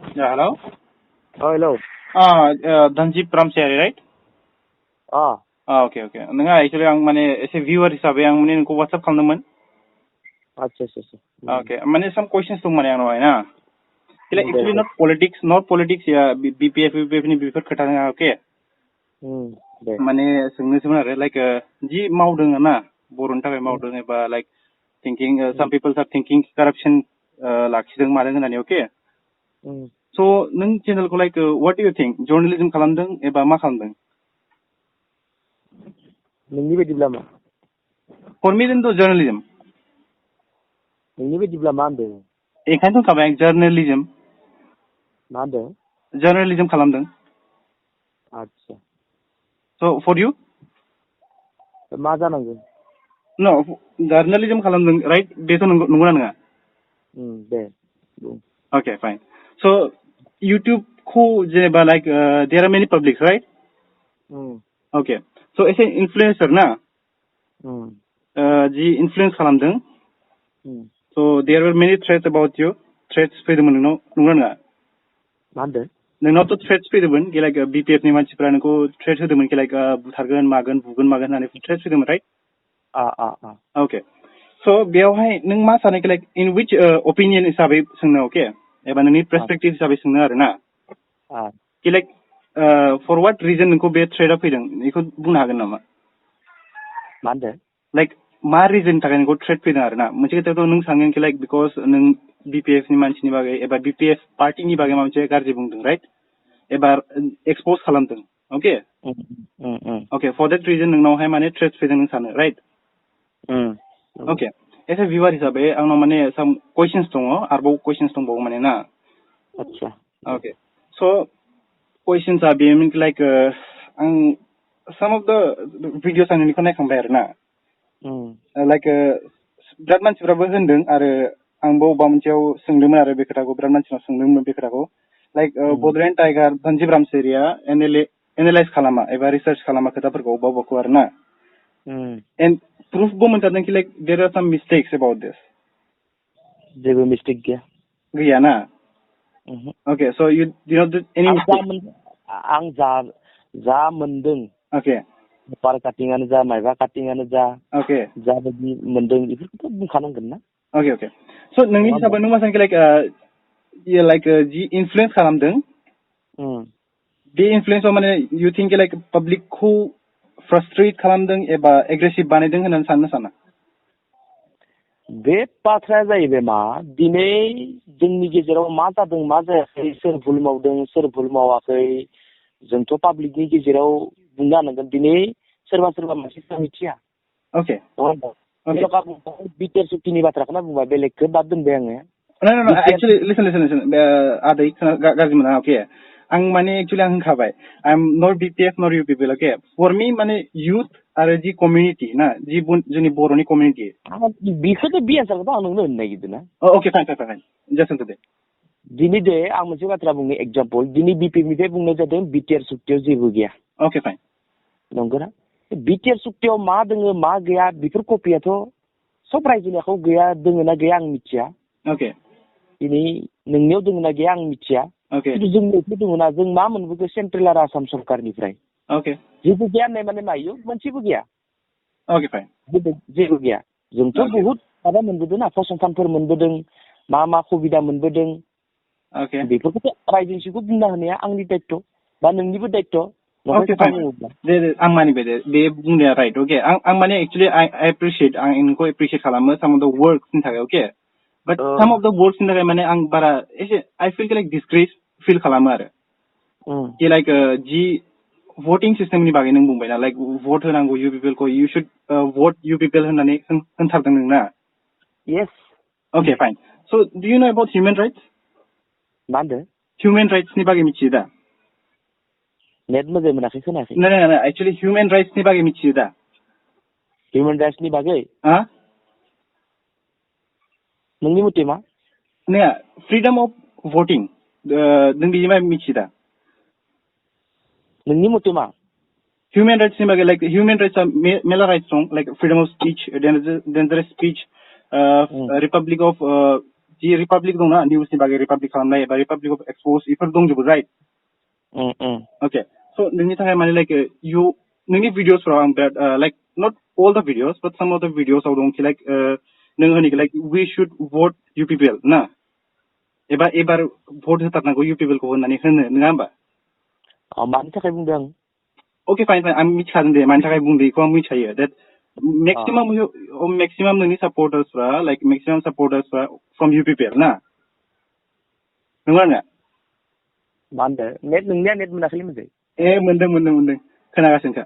Yeah, hello? Oh, hello. Dhanjip Ramsari, right? Okay. Nengah actually ang mane ese viewer hisabe ang mane nungko WhatsApp kalnaman. अच्छा. Okay, mane some questions tung mane ang nawai na. Like actually not politics ya BPF ni before kata okay. Mane sengne sebenarnya like ji maudeng na borun takai maudeng eba like thinking some people are thinking corruption laksideng madeng na okay. So nung channel ko like what do you think journalism kalamdeng eba ma kalamdeng? नोंनि बायदिब्ला मा? For me then to journalism. नोंनि बायदिब्ला मा होनदों? Eखायनोथ' खाबाय journalism. मा होनदों? Journalism खालामदों. आच्छा. So for you? मा जानांगौ? No, journalism खालामदों, right? बेथ' नंगौना नङा? दे बुं. Okay, fine. So YouTube को जेनेबा like there are many publics, right? Okay. So ऐसे influencer ना? जी influence खालामदों. So there were many threats about you. Threats फैदोंमोन नोंनाव नंगौना नङा? मा होनदों? नोंनावथ' threats फैदोंमोन कि like BPF नि मानसिफ्रा नोंखौ threats होदोंमोन कि like बुथारगोन मागोन बुगोन मागोन होननानै threats फैदोंमोन, right? Okay. So बेयावहाय नों मा सानो कि like in which opinion हिसाबै सोंनो okay? एबा नोंनि perspective हिसाबै सोंनो आरो ना? कि like for what reason नोंखौ बे threatआ फैदों बेखौ बुंनो हागोन नामा? मा होनदों? Like मा reason थाखाय नोंखौ threat फैदों आरो ना? मोनसे खोथायावथ' नों सानगोन कि like because नों BPF नि मानसिनि बागै एबा BPF पार्टीनि बागै माबा मोनसे गाज्रि बुंदों, right? एबा expose खालामदों, okay? Okay, for that reason नोंनावहाय माने threats फैदों नों सानो, right? Okay. As a viewer हिसाबै आंनाव माने some questions दङ आरोबाव questions दंबावो माने ना? आच्छा. Okay. So questions are being like आं some of the videos आं नोंनिखौ नायखांबाय आरो ना? Like बिराद मानसिफ्राबो होनदों आरो आंबो अबेबा मोनसेयाव सोंदोंमोन आरो बे खोथाखौ बिराद मानसिनाव सोंदोंमोन बे खोथाखौ like Bodoland टाइगार धनजिब रामसियारिया एनालाइज खालामा एबा रिसार्च खालामा खोथाफोरखौ अबेबाखौ आरो ना? And प्रुफबो मोनथारदों कि like there are some mistakes about this. जेबो मिस्टेक गैया. गैया ना? Okay, so you know any mistake? आं जा मोनदों. Okay. बार काटिंगानो जा माइबा काटिंगानो जा. Okay. जाबायदि मोनदों बेफोरखौथ' बुंखानांगोन ना? Okay. So नोंनि हिसाबै नों मा सानखि like जि influence खालामदों? बे influence माने you think like public खौ frustrate खालामदों एबा aggressive बानायदों होननानै साननो साना? बे बाथ्राया जाहैबाय मा दिनै जोंनि गेजेराव मा जादों मा जायाखै सोर भुल मावदों सोर भुल मावाखै जोंथ' पाब्लिकनि गेजेराव बुंनो हानांगोन दिनै सोरबा मानसिफ्रा मिथिया. Okay. बिटिआर सुक्तिनि बाथ्राखौना बुंबा बेलेगखौ बाद दोनबाय आङो. No, actually listen आदै गाज्रि मोना okay. आं माने actually आं होनखाबाय I'm not BPF nor you people, okay? For me माने youth आरो जि community ना जि जोंनि बर'नि community. बेखौथ' बे आन्सारखौथ' आं नोंनो होनो नागिरदों ना. Okay, fine. Just होनदो दे. दिनै दे आं मोनसे बाथ्रा बुंनो एग्जाम्पल दिनै बिपिएफनिफ्राय बुंनाय जादों बिटिआर सुक्तियाव जेबो गैया. Okay, fine. नंगौना? बिटिआर सुक्तियाव मा दोङो मा गैया बेफोर कपियाथ' सब रायजोनि आखायाव गैया दोङो ना गैया आं मिथिया. Okay. दिनै नोंनियाव दोङो ना गैया आं मिथिया. Okay. खिन्थु जोंनियावथ' दङ ना जों मा मोनबोखो सेन्ट्रेल आरो आसाम सरकारनिफ्राय. Okay. जेबो गैया होननाय माने मायो मोनसेबो गैया. Okay, fine. जेबो गैया. जोंथ' बहुत माबा मोनबोदों ना फसंथानफोर मोनबोदों मा सुबिदा मोनबोदों. Okay. बेफोरखौथ' रायजोनि सिगाङाव बुंना होनाया आंनि दायित्व बा नोंनिबो दायित्व. Okay, fine. आं मानिबाय दे बे बुंनाया right, okay. आं माने actually I appreciate आं इनखौ appreciate खालामो some of the works नि थाखाय, okay. But some of the works नि थाखाय माने आं बारा एसे I feel like disgrace feel खालामो आरो. कि like जि voting system नि बागै नों बुंबाय ना like vote होनांगौ you people खौ you should vote you people होननानै होनथारदों नोंना? Yes. Okay, fine. So do you know about human rights? मा होनदों? Human rights नि बागै मिथियो दा? नेट मोजां मोनाखै खोनायाखै? No, actually human rights नि बागै मिथियो दा? Human rights नि बागै? नोंनि मथे मा? नङा, freedom of voting. नों बिनि बागै मिथियो दा? नोंनि मथे मा? Human rights नि बागै like human rights मेला rights दं like freedom of speech, dangerous speech, republic of जि रिपाब्लिक दंना निउसनि बागै रिपाब्लिक खालामनाय एबा रिपाब्लिक अफ एक्सपोज इफोर दंजोबो राइट ओके स' नोंनि थाखाय माने लाइक नोंनि भिडिअसफ्राव आं बिराद like not all the videos but some of the भिडिअसआव दं लाइक नों होनिखि like we should vote UPPL ना एबा एबार भट होथारनांगौ UPPL खौ होननानै होनो नङा होमबा मानि थाखाय बुंदों आं ओके फाइन फाइन आं मिथिखादों दे मानि थाखाय बुंदों बेखौ आं मिथिखायो दैट मैक्सिमम नोंनि सापर्टार्सफ्रा लाइक मैक्सिमम सापर्टार्सफ्रा फ्रम UPPL ना नंगौ ना मा होनदों नोंनिया नेट मोनाखैलै मोनदों मोनदों खोनागासिनोखा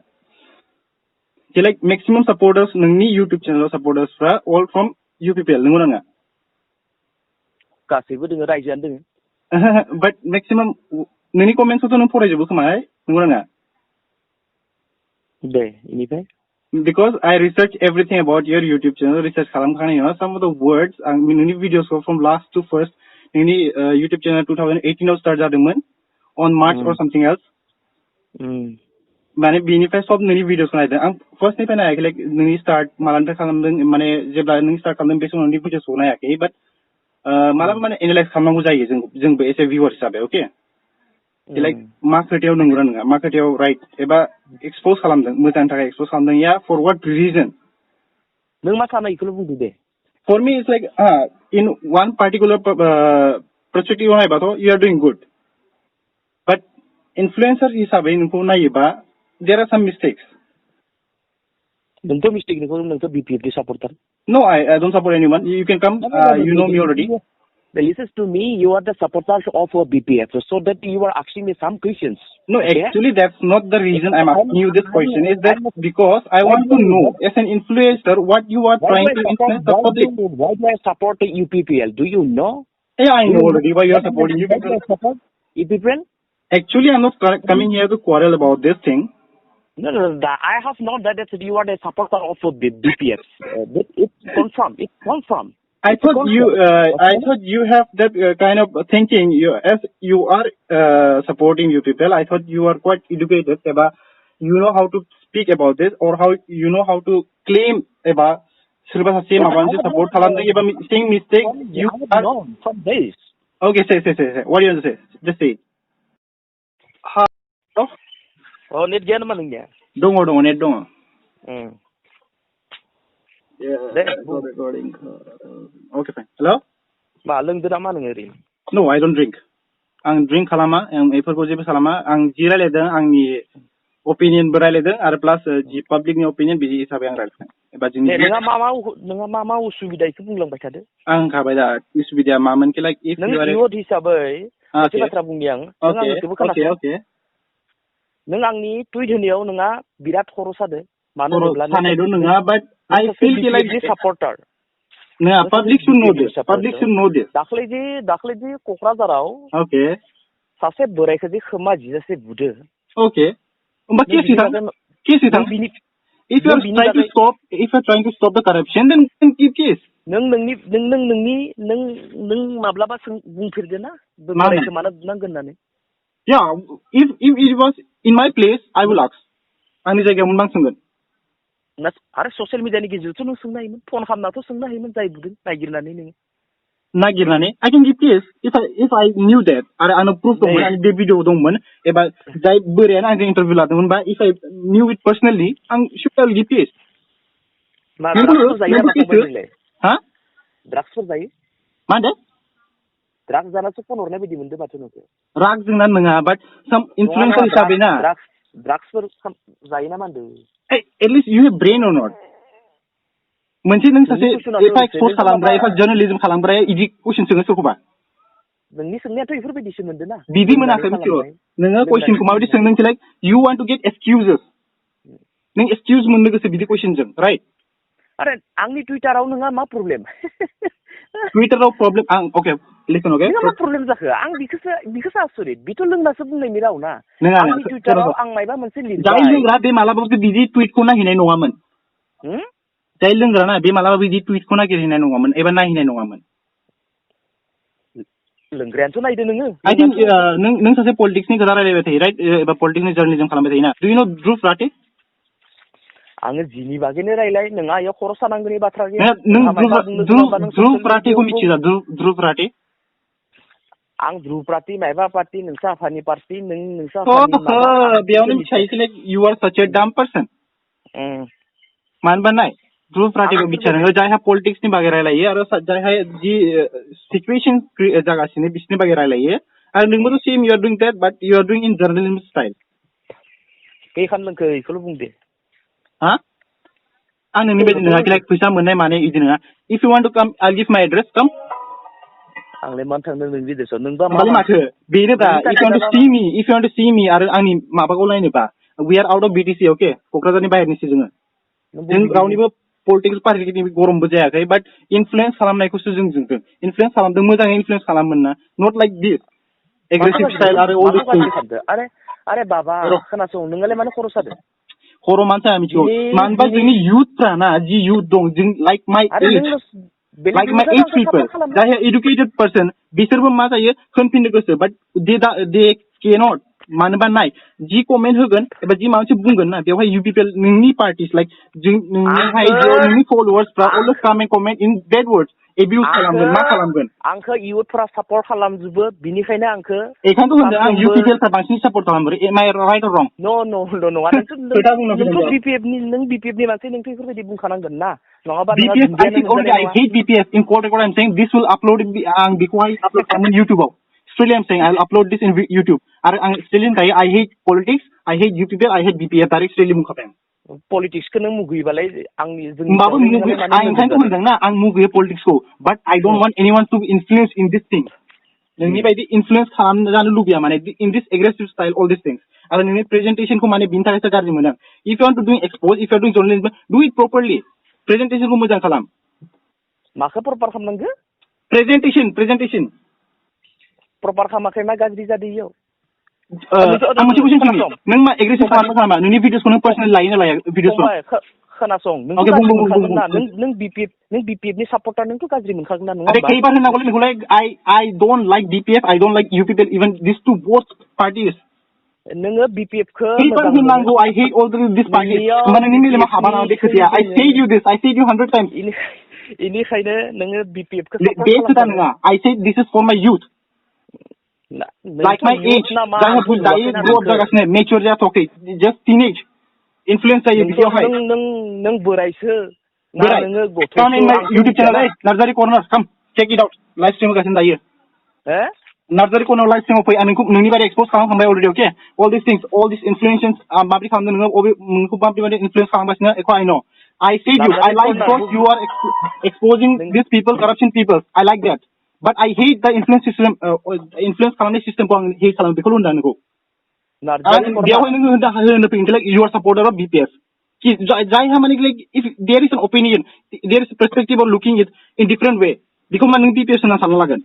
जे लाइक मैक्सिमम सपोर्टर्स नोंनि यूट्यूब चैनल सपोर्टर्सफ्रा ऑल फ्रॉम UPPL नंगौ ना गासैबो दोङो रायजोआनो दोङो बाट मैक्सिमम नोंनि कमेन्ट्सखौथ' नों फरायजोबो खोमाहाय नंगौ ना दे इनिफ्राय because I research everything about your YouTube channel research खालामखांनायनि उनाव some of the words आं नोंनि भिडिअसखौ from last to first नोंनि YouTube channel 2018 आव स्टार्ट जादोंमोन on March or something else माने बेनिफ्राय सब नोंनि भिडिअसखौ नायदों आं फार्स्टनिफ्राय नायाखै लाइक नोंनि स्टार्ट मालानिफ्राय खालामदों माने जेब्ला नों स्टार्ट खालामदों बे समाव नोंनि भिडिअसखौ नायाखै बाट मालाबा माने एनालाइज खालामनांगौ जायो जोंबो एज ए भिउअर हिसाबै ओके लाइक मा खोथायाव नंगौना नङा मा खोथायाव राइट एबा एक्सपोज खालामदों मोजांनि थाखाय एक्सपोज खालामदों या फर व्हाट रिजन नों मा सानो बेखौल' बुंदो दे for me it's like in one particular perspective नायबाथ' you are doing good but influencer हिसाबै नोंखौ नायोबा देयर आर सम मिस्टेक्स नोंथ' मिस्टेक नोंथ' BPF supporter No, I don't support anyone. You can come. You know me already. Listen to me. You are the supporters of BPF, so that you are asking me some questions. No, actually, that's not the reason I'm asking you this question. Is that because I want to know, as an influencer, what you are trying to influence the public. Why do I support UPPL? Do you know? Yeah, I know already why you are supporting UPPL. Actually, I'm not coming here to quarrel about this thing. No, I have not that you are a supporter of BPF. It's confirmed. I thought you have that kind of thinking. As you are supporting UPPL, I thought you are quite educated about, you know how to speak about this or how you know how to claim about support saying mistake. You are from this. Okay, say. What do you want to say? Just say it. Oh, net gyan naman niya. Dongo, net dongo. Yeah, recording. Okay, fine. Hello? Malung din naman ng rin. No, I don't drink. Ang drink kalama, ang iforko jepe kalama, ang jira ledeng, ang ni opinion berai ledeng, ada plus ji public ni opinion biji isabe ang railai. Eba jini. Nenga mama usubida itu pun lang baca deh. Ang kabai da usubida maman ke like if you are. Nenga hisabai. Okay. Baca bung yang. Okay. नों आंनि tweet होनायाव नोंहा बिराद खर' सादो मानो होनोब्ला नङा बाट I feel like supporter नङा public should know this दाख्लै जे क'क्राझाराव ओके सासे बोरायखौ जे खोमा जिजासे बुदो ओके होमबा case इथां if you are trying to stop the corruption then keep case नों माब्लाबा बुंफेरदो ना बोरायखौ मानो बुनांगोन होननानै Yeah, if it was in my place, I will ask. आंनि जायगायाव मोनबा आं सोंगोन आरो ससियेल मिडियानि गेजेरजोंथ' नों सोंनो हायोमोन फन खालामनाथ' सोंनो हायोमोन जाय बुदों नागिरनानै I can give case if I knew that आरो आंनाव प्रुफ दंमोन आंनि बे भिडिअ दंमोन एबा जाय बोरायानो आंजों इन्टारभिउ लादोंमोन बा if I knew it personally आं should give case ड्राग्सफोर जायो मा होनदों ड्राग्स जानासो फन हरनाय बायदि मोनदों माथो नोंखौ राग जोंना नङा बाट साम इनफ्लुएन्सार हिसाबै ना ड्राग्सफोर जायो ना मा होनदों at least you have brain or not मोनसे नों सासे एफा एक्सपोज खालामग्रा एफा जर्नलिज्म खालामग्रा इदि कुइसन सोङो सोरखौबा नोंनि सोंनायाथ' बेफोरबायदिसो मोनदों ना बिदि मोनाखै मिथियो नोङो कुइसनखौ माबायदि सोंदों like you want to get excuses नों एक्सकिउज मोननो गोसो बिदि कुइसनजों राइट आरे आंनि टुइटाराव नोंहा मा प्रब्लेम टुइटाराव प्रब्लेम आं ओके लिसन ओके मा प्रब्लेम जाखो आं बिखौसो आसरित बिथ' लोंनासो बुंनायनि राव ना आंनि टुइटाराव आं मायबा मोनसे लिरबाय जाय लोंग्रा बे मालाबाबो बिदि टुइटखौ नायहैनाय नङामोन जाय लोंग्रा ना बे मालाबाबो बिदि टुइटखौ नागिरहैनाय नङामोन एबा नायहैनाय नङामोन लोंग्रायानोथ' नायदो नोङो आइ थिंक नों सासे पलिटिक्सनि खोथा रायलायबाय थायो राइट एबा पलिटिक्सनि जर्नलिज्म खालामबाय थायोना डु यु नो ध्रुव राटे आङो जिनि बागैनो रायलाय नोंहा इयाव खर' सानांगौनि बाथ्रा गैया ध्रुव पार्टीखौ मिथिया ध्रुव पार्टी आं ध्रुव पार्टी मायबा पार्टी नोंसा आफानि पार्टी नोंसा बेयावनो मिथिखायोसैलै you are such a dumb person मानोबा नाय ध्रुव पार्टीखौ मिथिया नोङो जायहा पलिटिक्सनि बागै रायलायो आरो जायहा जि सिचुएशन जागासिनो बिसोरनि बागै रायलायो आरो नोंबोथ' same you are doing that but you are doing in journalism style बे खानलोंखो इखौल' बुं दे हा आं नोंनि बायदि नङा लाइक फैसा मोननाय माने इदि नङा if you want to come I'll give my address come आंलाय मानो थांदों नोंनि बिदेशआव नोंबा होमबालाय माथो बेनो दा if you want to see me आरो आंनि माबाखौ नायनोबा we are out of BTC okay क'क्राझारनि बाहेरनिसो जों रावनिबो पलिटिकेल पार्टिनि गरमबो जायाखै बाट इनफ्लुयेन्स खालामनायखौसो जों जोंदों इनफ्लुयेन्स खालामदों मोजाङै इनफ्लुयेन्स खालामोन ना not like this aggressive style आरो अल दिस थिंस आरे बाबा खोनासं नोंलाय मानो खर' सादों खर' मानो साया मिथिगौ मानोबा जोंनि youthफ्रा ना जि youth दं जों like my age people जायहा educated person बिसोरबो मा जायो होनफिननो गोसो बाट they cannot मानोबा नाय जि कमेन्ट होगोन एबा जि माबा मोनसे बुंगोन ना बेवहाय you people नोंनि पार्टिस लाइक नोंनि फलोवार्सफ्रा always come and comment in bad words abuse खालामगोन मा खालामगोन आंखौ इयुथफोरा सापर्ट खालामजोबो बिनिखायनो आंखौ एखायनोथ' होनदों आं you peopleफ्रा बांसिन सापर्ट खालामो am I right or wrong नङा नोंथ' बिपिएफनि मानसि नोंथ' बेफोरबायदि बुंखानांगोन ना नङाबा BPF I hate BPF in quote I'm saying this will upload आं बेखौहाय आपलोड खालामगोन YouTubeआव still I'm saying I'll upload this in YouTube आरो आं still होनखायो I hate politics I hate you people I hate BPF direct straightly बुंखाबाय आं पलिटिक्सखौ नों मुगैबालाय आंनि होमबाबो मुगै आं ओंखायनोथ' होनदों ना आं मुगैयो पलिटिक्सखौ बाट I don't want anyone to influence in this thing नोंनि बायदि इनफ्लुयेन्स खालामनो जानो लुबैया माने in this aggressive style all these things आरो नोंनि प्रेजेन्टेसनखौ माने बिनि थाखायसो गाज्रि mono if you want to do expose if you are doing journalism do it properly प्रेजेन्टेसनखौ मोजां खालाम माखौ प्रपार खालामनांगौ प्रेजेन्टेसन प्रपार खालामाखै मा गाज्रि जादों इयाव आं मोनसे कुइसन सोंनि नों मा एग्रेसिभ खालामा नोंनि भिडिअसखौ नों पार्सनेल लायो ना लाया भिडिअसखौ खोनासं नों गाज्रि मोनखागोन ना नों बिपिएफनि सापर्टार नोंथ' गाज्रि मोनखागोन ना नङा होमबा खैबार होननांगौलै नोंखौलाय I don't like BPF I don't like you people even these two both parties नोङो बिपिएफखौ खैबार होननांगौ I hate all these parties होमबा नोंनि मेलेमाव हाबा नामा बे खोथाया I said you this I said you 100 times इनिखायनो नोङो बिपिएफखौ बे खोथा नङा I said this is for my youth like my age जायहा दायो ग्रो अप जागासिनो मेच्योर जाथ'वाखै just teenage इनफ्लुयेन्स जायो बिदियावहाय नों बोरायसो बोराय come in my YouTube channel Narzary corner come check it out live stream होगासिनो दायो नार्जारी कर्नार लाइभ स्ट्रिमाव फै आं नोंनि बारे एक्सपोज खालामखांबाय अलरेडि अके all these things all these influences माबोरै खालामदों नोङो नोंखौ माबोरै इनफ्लुयेन्स खालामगासिनो एखौ I know I said you I like because you are exposing these people corruption people I like that but I hate the influence system influence खालामनाय सिस्टेमखौ आं hate खालामो बेखौल' होनदों नोंखौ बेवहाय नोङो होनो फैगोन like you are supporter of BPF जायहा माने like if there is an opinion there is a perspective of looking it in different way बेखौ मा नों BPF होनना सानना लागोन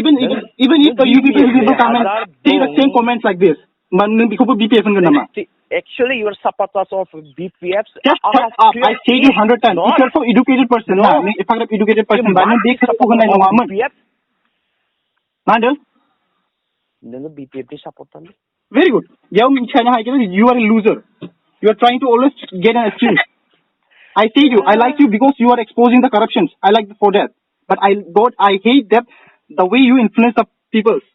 even if the you people come and say the same comments like this मा नों बेखौबो BPF होनगोन नामा actually you are supporters of BPF just shut up I said you 100 times if you are so educated person ना नों एफाग्राब educated person बा नों बे खोथाखौ होननाय नङामोन मा होनदों नोङो BPFनि सापर्टार very good बेयाव मिथिखानो हायो you are a loser you are trying to always get an excuse I said you I like you because you are exposing the corruptions I like for that but I hate that the way you influence the people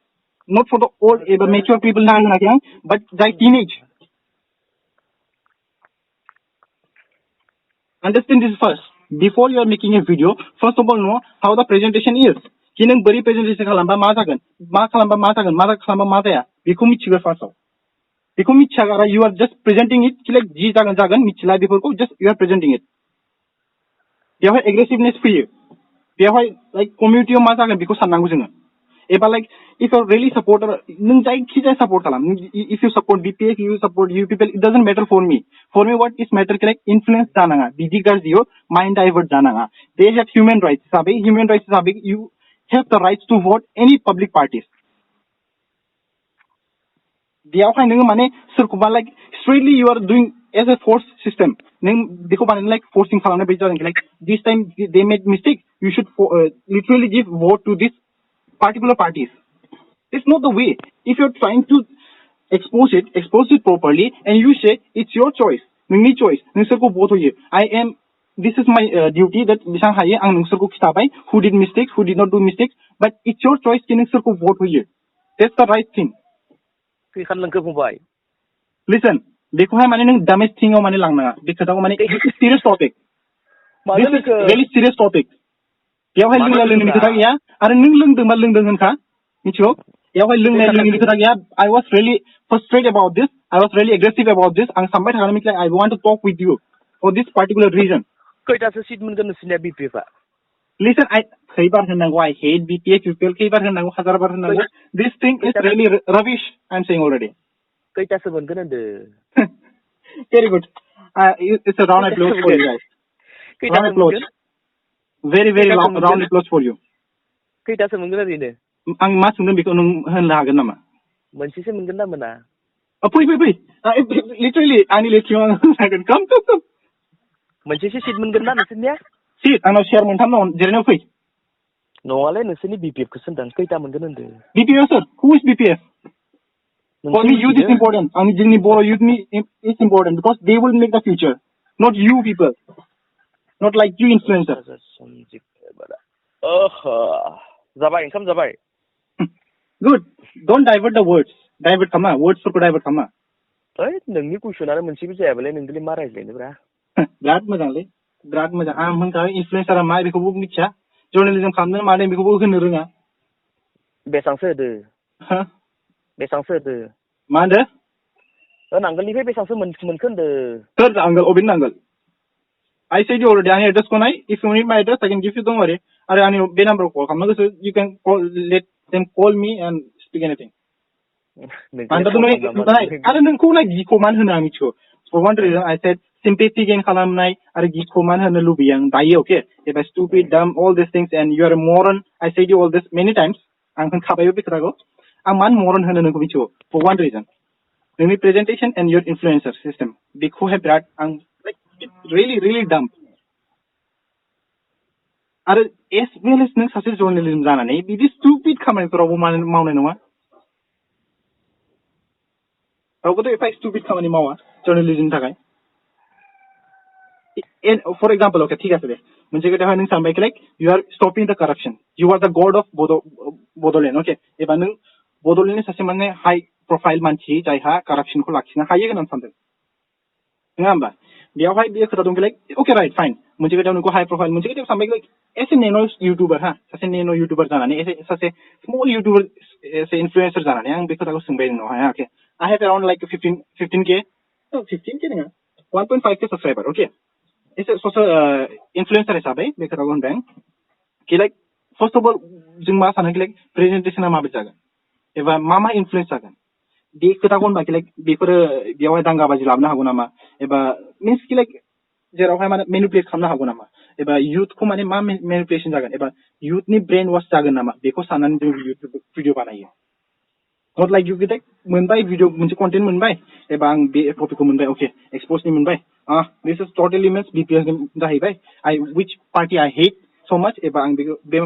not for the old mature people now but the teenage understand this first before you are making a video first of all know how the presentation is कि नों बोरै presentation खालामबा मा जागोन मा खालामबा मा जागोन मा खालामबा मा जाया बेखौ मिथिगौ फार्स्टआव बेखौ मिथियागारा you are just presenting it कि लाइक जि जागोन मिथिला बेफोरखौ just you are presenting it बेवहाय एग्रेसिभनेस फैयो बेवहाय लाइक कमिउनिटियाव मा जागोन बेखौ साननांगौ जोङो एबा like if you are really supporter नों जायखिजाया सापर्ट खालाम if you support BPF you support you people it doesn't matter for me what is matter कि लाइक इनफ्लुयेन्स जानाङा बिदि गाज्रियाव माइन्ड डाइभार्ट जानाङा they have human rights हिसाबै you have the rights to vote any public parties बेयावहाय नोङो माने सोरखौबा like स्ट्रेटलि you are doing as a force system नों बेखौ बानायनो लाइक फर्सिं खालामनाय बायदि जादों like this time they made mistake you should literally give vote to this particular parties it's not the way if you're trying to expose it properly and you say it's your choice नोंनि choice नोंसोरखौ भट होयो I am this is my duty that बिसां हायो आं नोंसोरखौ खिथाबाय who did mistakes who did not do mistakes but it's your choice कि नोंसोरखौ भट होयो that's the right thing खैखान लोंखो फंबाय listen बेखौहाय माने नों damage thingआव माने लांनाङा बे खोथाखौ माने this is serious topic this is very serious topic बेयावहाय लोंला लोंनायनि खोथा गैया आरो नों लोंदोंबा लोंदों होनखा मिथिगौ बेयावहाय लोंनाय लोंनायनि खोथा गैया I was really frustrated about this I was really aggressive about this आं सानबाय थाखानाय Mithila I want to talk with you for this particular reason खैथासो सिट मोनगोन नोंसिनिया BPF listen I खैबार होननांगौ I hate BPF UPL खैबार होननांगौ हाजार बार होननांगौ this thing is really rubbish I'm saying already खैथासो मोनगोन होनदो very good it's a round applause for you guys round applause very very round applause for you खैथासो मोनगोन ओरैनो आं मा सोंदों बेखौ नों होननो हागोन नामा मोनसेसो मोनगोन ना मोना फै लिटारेलि आंनि लेट्रियाव आं हागोन कम मोनसेसो सिट मोनगोन ना नोंसोरनिया सिट आंनाव शेयार मोनथाम दं जिरायनायाव फै नङालै नोंसोरनि BPF खौसो होनदों खैथा मोनगोन होनदो BPF सोर who is BPF for me youth is important आंनि जोंनि बर' youthनि is important because they will make the future not you people not like you influencer जाबाय ओंखाम जाबाय good don't divert the words divert खामा words फोरखौ divert खामा ओइ नोंनि कुइसनानो मोनसेबो जायाबालाय नोंजोंलाय मा रायज्लायनोब्रा बिराद मोजांलै बिराद मोजां आं होनखाबाय इनफ्लुएन्सारा मा बेखौबो मिथिया जर्नालिजम खालामदों मादों बेखौबो होनो रोङा बेसांसो होदो बेसांसो होदो मा होनदो नांगोलनिफ्राय बेसांसो मोनखो होनदो सोर नांगोल अबेनि नांगोल I said you already आंनि एड्रेसखौ नाय if you need my address I can give you don't worry आरो आंनि बे नाम्बाराव कल खालामनो गोसो you can call let them call me and speak anything आरो नोंखौ नाय गिखौ मान होनो आं मिथिगौ for one reason I said sympathy gain खालामनाय आरो गिखौ मान होनो लुबैयो आं दायो okay if I stupid dumb all these things and you are a moron I said you all this many times आं होनखाबायबो बे खोथाखौ आं मान moron होनो नोंखौ मिथिगौ for one reason नोंनि presentation and your influencer system बेखौहाय बिराद आं like really dumb आरो as well as नों सासे जर्नालिज्म जानानै बिदि stupid खामानिफोरावबो मावनाय नङा रावबोथ' एफा stupid खामानि मावा जर्नालिज्मनि थाखाय for example okay ठीक है मुझे कहते हैं नों सामने like you are stopping the corruption you are the god of Bodoland okay एबा नों बड'लेण्डनि सासे माने हाई प्रफाइल मानसि जायहा करप्शनखौ लाखिनो हायो होननानै सानदों नङा होमबा बेयावहाय बे खोथा दं लाइक ओके राइट फाइन मोनसे खोथायाव नोंखौ हाई प्रफाइल मोनसे खोथायाव सानबाय लाइक एसे नेनो इउटुबार हा सासे नेनो इउटुबार जानानै एसे सासे स्मल इउटुबार एसे इनफ्लुएन्सार जानानै आं बे खोथाखौ सोंबाय नोंनावहाय okay I have around like 15k no 15k नङा 1.5k subscriber okay एसे ससियेल इनफ्लुएन्सार हिसाबै बे खोथाखौ होनबाय आं कि लाइक फर्स्ट अफ अल जों मा सानो कि लाइक प्रेजेन्टेसना माबायदि जागोन एबा मा इनफ्लुएन्स जागोन बे खोथाखौ होनबा कि लाइक बेफोरो बेयावहाय दांगाबाजि लाबोनो हागौ नामा एबा मिन्स कि लाइक जेरावहाय माने मेनिपुलेट खालामनो हागौ नामा एबा इयुथखौ माने मा मेनिपुलेसन जागोन एबा इयुथनि ब्रेन वाश जागोन नामा बेखौ साननानै जों इउटुब भिडिअ बानायो नट लाइक इउ लाइक मोनबाय भिडिअ मोनसे कन्टेन्ट मोनबाय एबा आं बे टपिकखौ मोनबाय अके एक्सप'जनि मोनबाय this is totally means BPS जाहैबाय I which party I hate so much एबा आं बे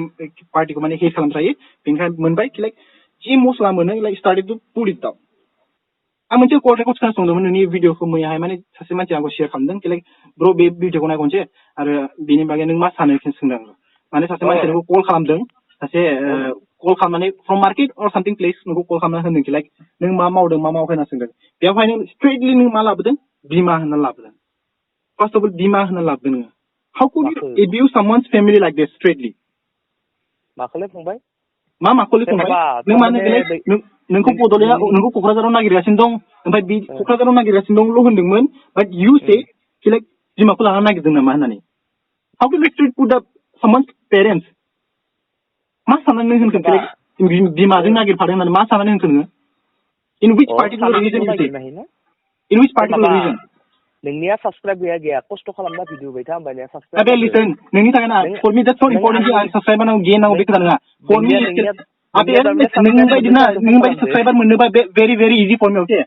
पार्टीखौ माने हेट खालामजायो बेनिखायनो मोनबाय कि लाइक जि मस्ला मोनो like started to put it down आं मोनसे कन्टेन्टखौ खोनासंदोंमोन नोंनि भिडिअखौ मैयाहाय माने सासे मानसि आंखौ शेयार खालामदों कि लाइक ब्र' बे भिडिअखौ नाय खनसे आरो बेनि बागै नों मा सानो सोंदों आं माने सासे मानसिया नोंखौ कल खालामदों सासे कल खालामनानै फ्रम मार्केट अर सामथिं प्लेस नोंखौ कल खालामना होनदों कि लाइक नों मा मावदों मा मावाखै होनना सोंदों बेवहाय नों स्ट्रेटलि नों मा लाबोदों बिमा होनना लाबोदों फार्स्ट अफ अल बिमा होनना लाबोदों नोङो how could you abuse someone's family like this straightly माखौलाय फंबाय माखौलाय फंबाय नों मानो नोंखौ बड'लेण्डआव नोंखौ क'क्राझाराव नागिरगासिनो दं ओमफ्राय बे क'क्राझाराव नागिरगासिनो दंल' होनदोंमोन बाट इउ से कि लाइक बिमाखौ लानानै नागिरदों नामा होननानै how can you straight put up someone's parents मा साननानै होनखो बिमाजों नागिरफादों होननानै मा साननानै होनखो नोङो इन विच पार्टिकुलर रिजन इउ से इन विच पार्टिकुलर रिजन नोंनिया साबस्क्राइब गैया खस्थ' खालामना भिडिअ बाय था होमबानिया साबस्क्राइब अबे लिसन नोंनि थाखाय ना फर मी दैट्स सो इम्पोर्टेन्ट कि आं साबस्क्राइबार नांगौ गेन नांगौ बे खोथा नङा फर मी अबे नों बायदि ना नों बायदि साबस्क्राइबार मोननोबा भेरि इजि फर मी ओके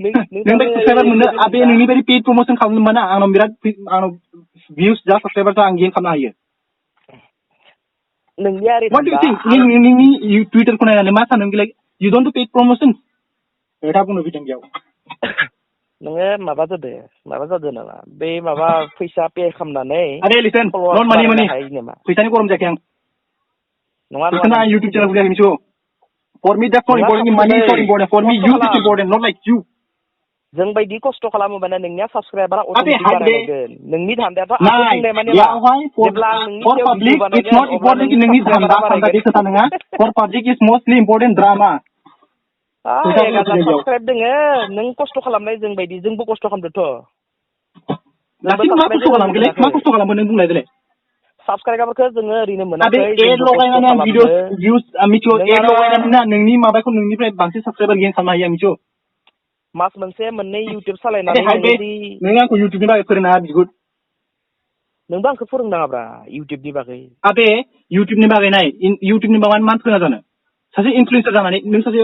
नों बायदि साबस्क्राइबार मोननो अबे नोंनि बायदि पेड प्रमोशन खालामनो ना आंनाव बिराद आंनाव भिउस जा साबस्क्राइबार आं गेन खालामनो हायो नोंनिया आरो व्हाट डू यू थिंक नोंनि टुइटारखौ नायनानै मा सानो कि like you don't do paid promotion खोथा बुंनो फैदों बेयाव नोङो माबा जादो नामा बे माबा फैसा पे खालामनानै आरे लिसन नट मानि फैसानि गरम जायाखै आं नङा लिसन आं इउटिउब चेनेल खुलियाखै मिथिगौ for me that's not important money is not important for me you is important not like you जों बायदि खस्थ' खालामोबानो नोंनिया साबस्क्राइबारा अट'मेटिक बारायगोन नोंनि धान्दायाथ' आं बुंनाय माने जेब्ला आं नोंनि सायाव भिडिअ बानायगोन अब्ला नोंनि साबस्क्राइबारा बारायगोन for public is mostly important drama subscribe दोङो नों खस्थ' खालामनाय जों बायदि जोंबो खस्थ' खालामदोंथ' मा खस्थ' खालामगोलै मा खस्थ' खालामो नों बुंलाय देलाय साबस्क्राइबारखौ जोङो ओरैनो मोनाखै एड लगायनानै आं भिडिअ भिउस मिथिगौ एड लगायनानै नोंनि माबाखौ नोंनिफ्राय बांसिन साबस्क्राइबार गेइन खालामनो हायो आं मिथिगौ मास मोनसे मोननै इउटिउब सालायनानै नों आंखौ इउटिउबनि बागै फोरोंना बिगुर नोंबो आंखौ फोरोंनाङाब्रा इउटिउबनि बागै आबे इउटिउबनि बागै नाय इउटिउबनि बागै मा फोरोङा जानो सासे इनफ्लुएन्सार जानानै नों सासे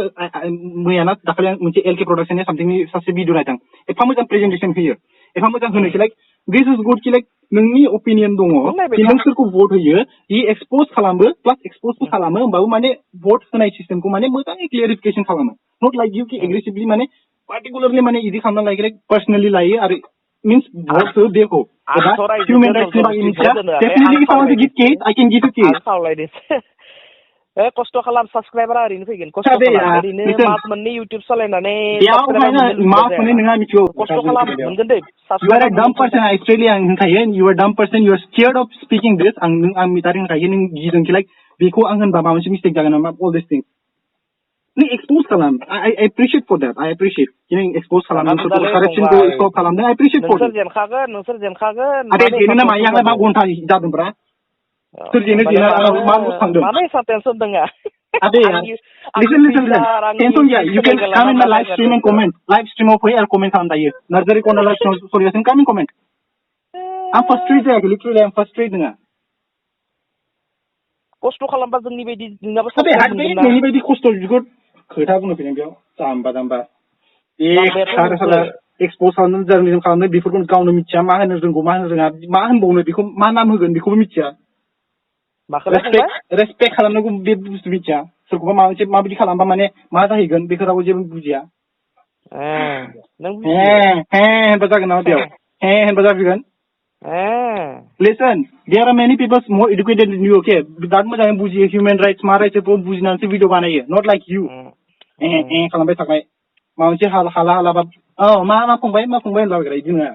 मैयाना दाखालि आं मोनसे एलके प्रडाक्शननि सामथिंनि सासे भिडिअ नायदों एफा मोजां प्रेजेन्टेसन होयो एफा मोजां होनोखि लाइक दिस इज गुड कि लाइक नोंनि ओपिनियन दङ नों सोरखौ भट होयो इ एक्सपज खालामो प्लास एक्सपजबो खालामो होमबाबो माने भट होनाय सिस्टेमखौ माने मोजाङै क्लियारिफिकेसन खालामो नट लाइक इउ कि एग्रेसिभलि माने पार्टिकुलारलि माने इदि खालामना लायो पार्सनेलि लायो आरो मीन्स भट हो देखो ह्यूमन राइट्सनि बागै मिथिया definitely if I want to give case I can give you case खस्थ' खालाम साबस्क्राइबारा ओरैनो फैगोन खस्थ' खालाम ओरैनो मास मोननै इउटिउब सालायनानै मास मोननै नङा मिथिगौ खस्थ' खालाम मोनगोन दे You are a dumb person. Actually, I'm saying you are a dumb person. You are scared of speaking this. I'm mitaring saying you don't like because I'm gonna make mistake jagan all these things. No expose kalam. I appreciate for that. I appreciate. You know expose kalam. Correction ko stop kalam. I appreciate for that. नोंसोर जेनखागोन अरे जेने ना माया मा घंटा जादों ब्रा. सोर जेने मा लुस थांदों. माने सा टेंशन दङ. अबे listen. Tension गया. You can come in my live stream and comment. Live stream of here comment खालाम दायो. Narzary को live stream sorry come and comment. I'm frustrated actually. Literally I'm frustrated नङा. खस्थ' खालामबा जोंनि बायदि नोंनाबो अबे हाबे नोंनि बायदि खस्थ' बिगुर खोथा बुंनो फैदों बेयाव जाम्बा साला एक्सप'ज खालामनो जार्नालिज्म खालामनो बेफोरखौ गावनो मिथिया मा होनो रोंगौ मा होनो रोङा मा होनबावनो बेखौ मा नाम होगोन बेखौबो मिथिया रेसपेक्ट खालामनांगौ बे बुस्थु मिथिया सोरखौबा माबा मोनसे माबायदि खालामबा माने मा जाहैगोन बेखौ रावबो जेबो बुजिया होनबा जागोन नामा बेयाव होनबा जाफैगोन Listen, there are many people more educated than you, okay? बिराद मोजाङै बुजियो human rights मा राइट्सखौ बुजिनानैसो भिडिअ बानायो not like you खालामबाय थाबाय माबा मोनसे हाला मा फंबाय होनलाबायग्रा बिदि नङा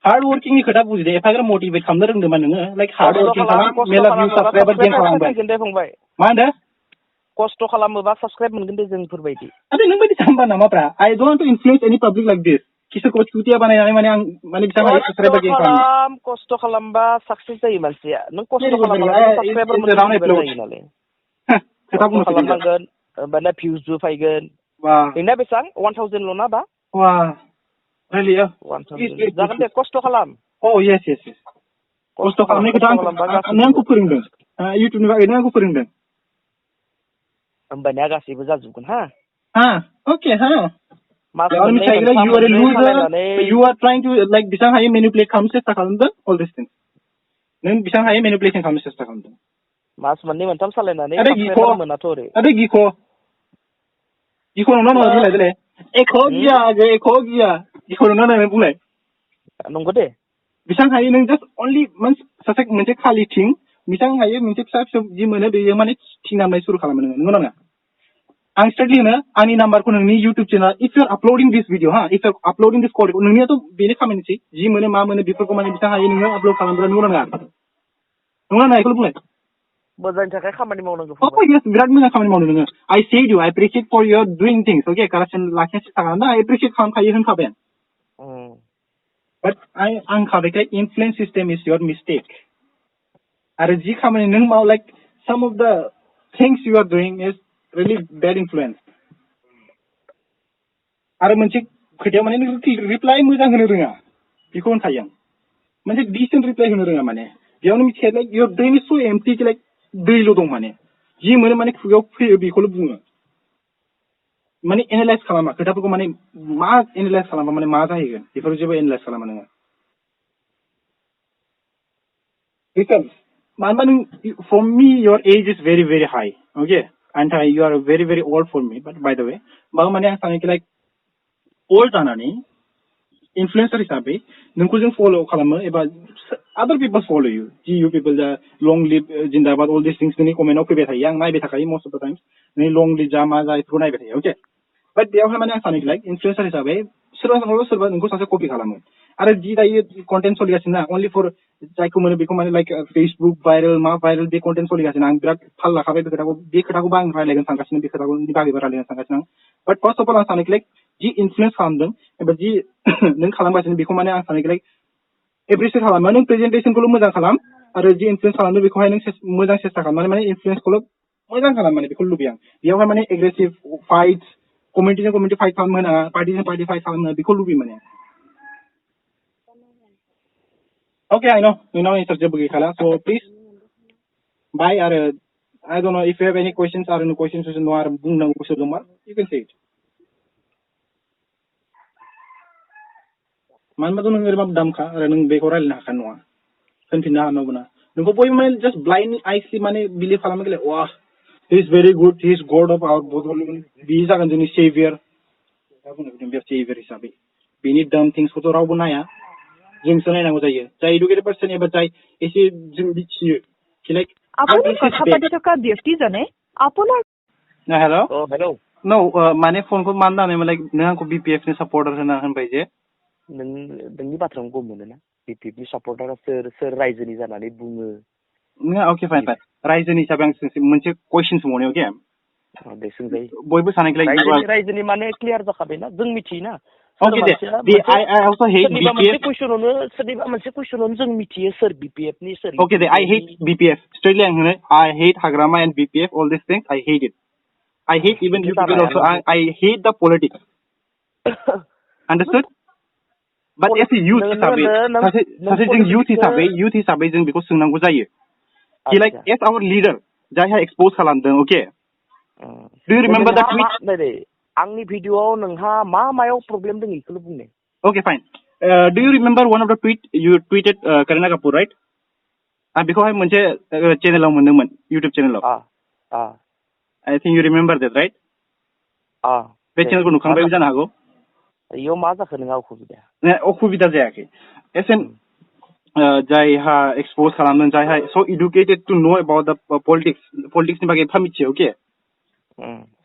हार्ड वर्किंनि खोथा बुजिदो एफाग्राब मटिभेट खालामनो रोंदोंबा नोङो लाइक हार्ड वर्किं खालाम मेला भिउ साबस्क्राइबार गेन खालामबाय मा होनदों खस्थ' खालामोबा साबस्क्राइब मोनगोन दे जोंफोरबायदि अबे नों बायदि जाम्बा नामाब्रा I don't want to influence any public like this किसोरखौबा चुतिया बानायनानै माने आं माने बिथां हायो साबस्क्राइबार गेन खालाम खस्थ' खालामबा साक्सेस जायो मानसिया नों खस्थ' खालामबा साबस्क्राइबार मोनगोन जायो नालाय खोथा बुंनो खालामनांगोन होमबाना भिउसबो फैगोन नोंना बेसेबां 1000 ल'ना बा really 1000 जागोन दे खस्थ' खालाम yes खस्थ' खालामनाय खोथा नों आंखौ फोरोंदों इउटिउबनि बागै नों आंखौ फोरोंदों होमबानिया गासैबो जाजोबगोन okay you are a loser you are trying to like बिथां हायो manipulate खालामनो सेस्था खालामदों all these things नों बिथां हायो manipulation खालामनो सेस्था खालामदों मास मोननै मोनथाम सालायनानै साबस्क्राइबार मोनाथ' ओरै अबे गिख' नंना नङा बुंलाय देलाय एख' गिया गिख' नंना नङा बुंलाय नंगौ दे बिथां हायो नों जास्ट अनलि सासे मोनसे खालि थिं बिथां हायो मोनसे फिसा फिसा जि मोनो बेयो माने थिं नामनाय सुरु खालामो नंगौ नङा आं स्ट्रेटलि होनो आंनि नाम्बारखौ नोंनि इउटिउब चेनेल इफ इउ आर आपल'डिं दिस भिडिअ इफ इउ आर आपल'डिं दिस कल नोंनियाथ' बेनो खामानिसै जि मोनो मा मोनो बेफोरखौ माने बिथां हायो नोङो आपल'ड खालामग्रा नंगौ नङा बेखौल' बुंलाय मोजांनि थाखाय खामानि मावनांगौ बिराद मोजां खामानि मावदों नोङो I said you I appreciate for your doing things okay corruption लाखिनो सेस्था खालामदों I appreciate खालामखायो होनखाबाय but आं खाबायखाय influence system is your mistake आरो जि खामानि नों माव like some of the things you are doing is really bad influence आरो मोनसे खोथायाव माने नों रिप्लाइ मोजां होनो रोङा बेखौ होनखायो आं मोनसे डिसेन्ट रिप्लाइ होनो रोङा माने बेयावनो मिथिखायो like your brain is so empty like दैल' दं माने जि मोनो माने खुगायाव फैयो बेखौल' बुङो माने एनालाइज खालामा खोथाफोरखौ माने मा एनालाइज खालामा माने मा जाहैगोन बेफोर जेबो एनालाइज खालामा नोङो मानो होनबा नों for me your age is very very high okay and you are very very old for me, but by the way, bang mane ang sanik like old anani influencer hisabe nungku jeng follow kalamo eba other people follow you. You people the long live jindabad all these things ni comment ok bethay yang nai bethakai most of the times ni long live jama jai thru nai bethay okay. But बेयाव है माने आं सानो like influencer हिसाबै सोरबा नोंखौ सासे कपि खालामो आरो जि दायो कन्टेन्ट सोलिगासिनो ना only for जायखौ मोनो बेखौ माने like Facebook viral मा viral बे कन्टेन्ट सोलिगासिनो आं बिराद थाल लाखाबाय बे खोथाखौ आं रायलायगोन सानगासिनो बे खोथाखौ बागैबो रायलायगोन सानगासिनो आं but first of all आं सानो like जि इनफ्लुएन्स खालामदों एबा जि नों खालामगासिनो बेखौ माने आं सानो like एप्रिसिएट खालामो नों प्रेजेन्टेसनखौल' मोजां खालाम आरो जि इनफ्लुएन्स खालामदों बेखौहाय नों मोजां सेस्था खालामनानै माने इनफ्लुएन्सखौल' मोजां खालाम माने बेखौ लुबैयो आं बेयावहाय माने एग्रेसिभ फाइट्स कमिटिजों कमिटि फाइट खालामनो नाङा पार्टिजों पार्टि फाइट खालामनो बेखौ लुबैयो माने okay I know answer जेबो गैखाला so please bye आरो I don't know if you have any questions आरो no questions दं आरो बुंनांगौ गोसो दंबा you can say it मानोबाथ' नों ओरैबाबो दामखा आरो नों बेखौ रायलायनो हाखानाय नङा होनफिननो हानांगौ ना नोंखौ बयबो माने just blind आइसलि माने बिलिभ खालामो गेले वाह he is very good he is god of our Bodoland बे जागोन जोंनि savior दा बुंनो बे savior हिसाबै बेनि dumb things खौथ' रावबो नाया जोंसो नायनांगौ जायो जाय educated person एबा जाय एसे जों मिथियो कि लाइक আপুনি কথা পাতি থকা ব্যক্তিজনে আপোনাৰ हेलो हेलो नो माने फनखौ मानो दानो लाइक नों आंखौ BPF नि सापर्टार होना होनबाय जे नोंनि बाथ्राखौ गम मोनो ना BPF नि सापर्टारा सोर रायजोनि जानानै बुङो ओके फाइन फाइन रायजोनि हिसाबै आं मोनसे कुइसन सोंबावनो ओके दे सोंजायो बयबो सानैलाय रायजोनि माने क्लियार जाखाबायना जों मिथियोना Okay, I also hate BPF. सोरनिबा मोनसे कुइसनावनो जों मिथियो सोर BPF नि सोर Okay, I hate BPF. Straightly I'm gonna I hate Hagrama and BPF, all these things, I hate it. I hate even you people also. I hate the politics. Understood? But as a youth हिसाबै सासे जों youth हिसाबै जों बेखौ सोंनांगौ जायो. He like as our leader जायहा expose खालामदों, okay? Do you remember the tweet? आंनि भिडिअआव नोंहा मायाव प्रब्लेम दं इखौल' बुंनो Okay, fine. Do you remember one of the tweet you tweeted Kareena Kapoor, right? बेखौहाय मोनसे चेनेलाव मोनदोंमोन YouTube चेनेलाव I think you remember that, right? बे चेनेलखौ नुखांबायबो जानो हागौ इयाव मा जाखो नोंहा अखुबिदा जायाखै एसेन जायहा एक्सपोज खालामदों जायहा so educated to know about the politics नि बागै एफा मिथियो okay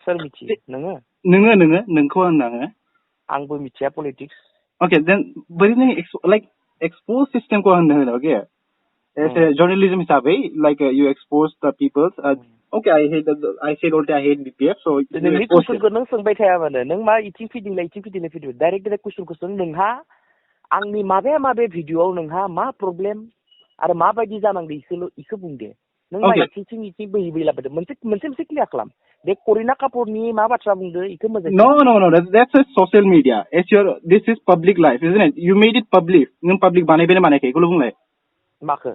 सोर मिथियो नोंखौ होननाङो आंबो मिथिया पलिटिक्स okay then बोरै नों like expose system को होनदों okay as a journalism हिसाबै like you expose the people okay I said already I hate BPF so नोंनि कुइसनखौ नों सोंबाय थाया माने नों मा इथिं फिदिंलाय फैदो डाइरेक्ट कुइसनखौ सों नोंहा आंनि माबे भिडिअआव नोंहा मा प्रब्लेम आरो माबायदि जानांगौ इखौ बुंदे नों मा इथिं बोहैलाबायदो मोनसे क्लियार खालाम बे करिना कापुरनि मा बाथ्रा बुंदो इखौ मोजां No that's a social media as your this is public life isn't it you made it public नों public बानायबायना बानायाखै इखौल' बुंलाय माखो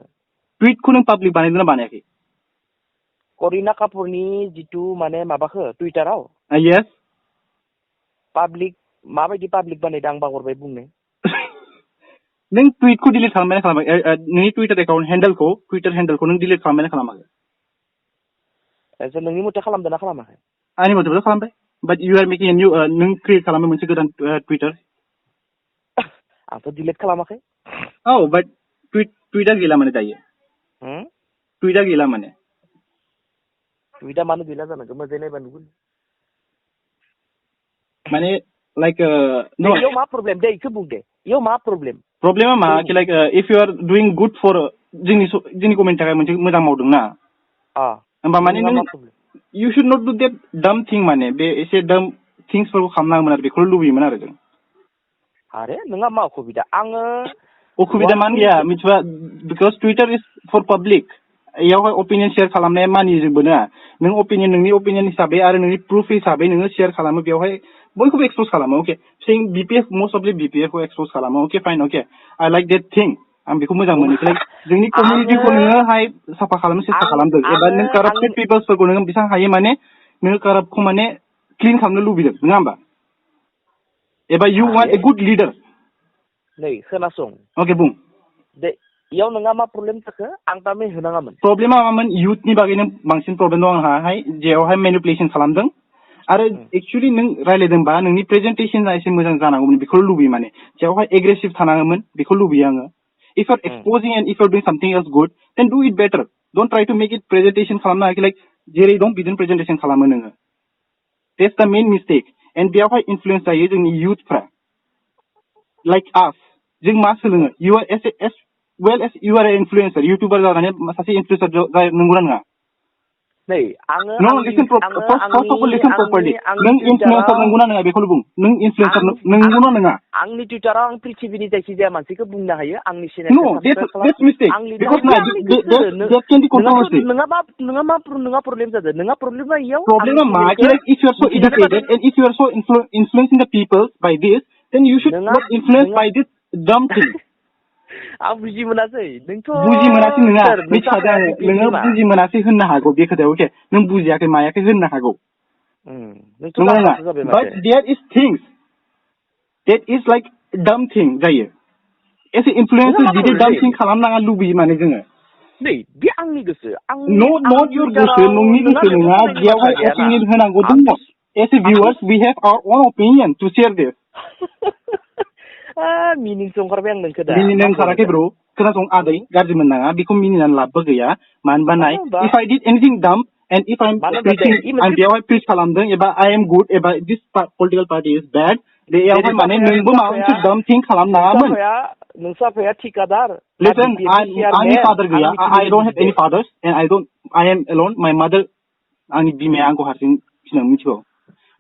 ट्वीटखौ नों public बानायदोंना बानायाखै करिना कापुरनि जितु माने माबाखो टुइटाराव yes public माबायदि public बानायदों आं बावगारबाय बुंनो नों ट्वीटखौ डिलीट खालामबायना खालामाखै नोंनि टुइटार एकाउन्ट हेन्डेलखौ टुइटार हेन्डेलखौ नों डिलीट खालामबायना खालामाखै एसे नोंनि मथे खालामदोंना खालामाखै आंनि मथेबो खालामबाय but you are making a new नों क्रिएट खालामो मोनसे गोदान टुइटार आंथ' डिलीट खालामाखै but टुइटार गैला माने दायो टुइटार गैला माने टुइटार मानो गैला जानांगौ मोजाङै नायबा नुगोन माने लाइक नो इयाव मा प्रब्लेम दे इखौ बुं दे इयाव मा प्रब्लेमा मा कि like if you are doing good for जोंनि कमेन्टनि थाखाय मोनसे मोजां मावदोंना होमबा माने नों you should not do that dumb thing माने बे एसे dumb थिंग्सफोरखौ खालामनांगोन आरो बेखौल' लुबैयोमोन आरो जों आरे नोंहा मा असुबिदा आङो असुबिदा मानो गैया मिथिबा because Twitter is for public इयावहाय अपिनियन शेयार खालामनाया मानिजोबो ना नों नोंनि अपिनियन हिसाबै आरो नोंनि प्रुफ हिसाबै नोङो शेयार खालामो बेवहाय बयखौबो एक्सप'ज खालामो अके सेइं BPF मस्ट अफ BPF खौ एक्सप'ज खालामो अके फाइन अके आइ लाइक देट थिं आं बेखौ मोजां मोनो लाइक जोंनि कमिउनिटिखौ नोङोहाय साफा खालामनो सेस्था खालामदों एबा नों काराप्टेड पिपल्सफोरखौ नोङो बेसेबां हायो माने नोङो काराप्टखौ माने क्लिन खालामनो लुबैदों नङा होमबा एबा इउ वान्ट ए गुड लिडार नै खोनासं अके बुं इयाव नोंहा मा प्रब्लेम जाखो आं तारमाने होनाङामोन प्रब्लेमा मामोन इयुथनि बागैनो बांसिन प्रब्लेम दं आंहाहाय जेरावहाय मेनिपुलेसन खालामदों आरो एक्चुअली नों रायलायदोंबा नोंनि प्रेजेन्टेसना एसे मोजां जानांगौमोन बेखौ लुबैयो माने जेरावहाय एग्रेसिभ थानाङामोन बेखौ लुबैयो आङो if you're exposing and if you're doing something else good then do it better don't try to make it presentation खालामनो like जेरै दं बिदिनो presentation खालामो नोङो that's the main mistake and बेयावहाय influence जायो जोंनि youthफ्रा like us जों मा सोलोङो you are as well as you are an influencer YouTuber जानानै सासे influencer नंगौना नङा नै आङो no listen first of all listen properly नों influencer नंगौना नङा बेखौल' बुं नों influencer नंगौना नङा आंनि टुइटाराव आं पृथिबीनि जायखिजाया मानसिखौ बुंनो हायो आंनि no that's mistake because that can be controversy नोंहा प्रब्लेम जादों नोंहा प्रब्लेमा इयाव प्रब्लेमा मा if you are so educated and if you are so influencing the people by this then you should not influence by this dumb thing आं बुजि मोनासै नोंथ' बुजि मोनासै नङा मिथिखादों नोङो बुजि मोनासै होननो हागौ बे खोथायाव अके नों बुजियाखै मायाखै होननो हागौ नंगौ नङा but there is things that is like dumb thing जायो एसे इनफ्लुएन्सार बिदि dumb thing खालामनाङा लुबैयो माने जोङो नै बे आंनि गोसो not your गोसो नोंनि गोसो नङा बेयावहाय opinion होनांगौ दङ as a viewers we have our own opinion to share this मिनिंसो ओंखारबाय आं नोंखौ दा मिनिनो ओंखाराखै ब्र खोनासं आदै गाज्रि मोननाङा बेखौ मिनिनानै लाबबो गैया मानोबा नाय if I did anything dumb and if I'm preaching आं बेयावहाय preach खालामदों एबा I am good एबा this political party is bad बेयावहाय माने नोंबो माबा मोनसे dumb thing खालामनाङामोन नोंसा आफाया ठिकादार listen आंनि father गैया I don't have any fathers and I am alone my mother आंनि बिमाया आंखौ हारसिं फिसिनानै मिथिगौ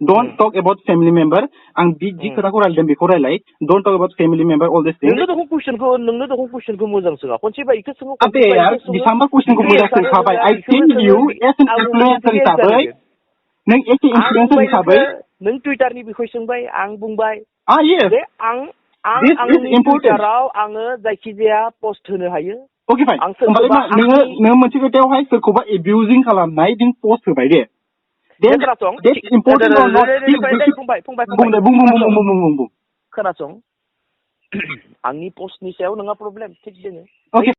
don't talk about family member आं जि खोथाखौ रायलायदों बेखौ रायलाय don't talk about family member all this thing नोंनो दखौ कुइसनखौ मोजां सोङा खनसेबा इखौ सोङो अबे यार बेसांबा कुइसनखौ मोजां सोंखाबाय I tell you as an influencer हिसाबै नों एसे इन्फ्लुएन्सर हिसाबै नों टुइटारनि बिखय सोंबाय आं बुंबाय yes आं आंनि टुइटाराव आङो जायखिजाया पस्ट होनो हायो ओके फाइन होमबालाय नोङो मोनसे खोथायावहाय सोरखौबा एबिउजिं खालामनाय जों पस्ट होबाय दे that's important or not बुं खोनासं आंनि पस्टनि सायाव नोंहा प्रब्लेम थिग दोङो